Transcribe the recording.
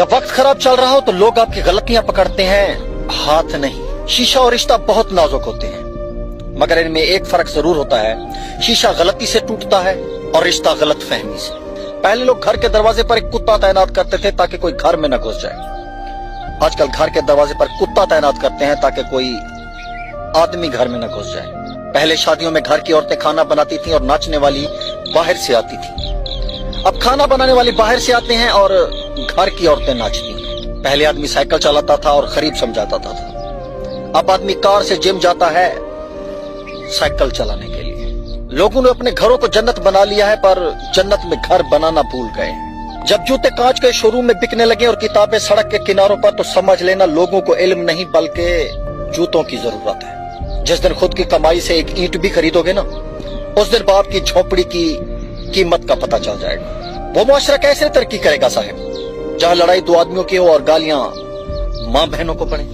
जब वक्त खराब चल रहा हो तो लोग आपकी गलतियां पकड़ते हैं, हाथ नहीं। शीशा और रिश्ता बहुत नाजुक होते हैं, मगर इनमें एक फर्क जरूर होता है। शीशा गलती से टूटता है और रिश्ता गलत फहमी से। पहले लोग घर के दरवाजे पर एक कुत्ता तैनात करते थे ताकि कोई घर में न घुस जाए। आजकल घर के दरवाजे पर कुत्ता तैनात करते हैं ताकि कोई आदमी घर में न घुस जाए। पहले शादियों में घर की औरतें खाना बनाती थीं और नाचने वाली बाहर से आती थी। अब खाना बनाने वाली बाहर से आते हैं और घर की औरतें नाचती हैं। पहले आदमी साइकिल चलाता था और गरीब समझाता था। अब आदमी कार से जिम जाता है साइकिल चलाने के लिए। लोगों ने अपने घरों को जन्नत बना लिया है, पर जन्नत में घर बनाना भूल गए। जब जूते कांच के शोरूम में बिकने लगे और किताबें सड़क के किनारों पर, तो समझ लेना लोगों को इल्म नहीं बल्कि जूतों की जरूरत है। जिस दिन खुद की कमाई से एक ईंट भी खरीदोगे ना, उस दिन बाप की झोपड़ी की कीमत का पता चल जाएगा। वो मुआशरा कैसे तरक्की करेगा साहब, जहां लड़ाई दो आदमियों की हो और गालियां मां बहनों को पड़े।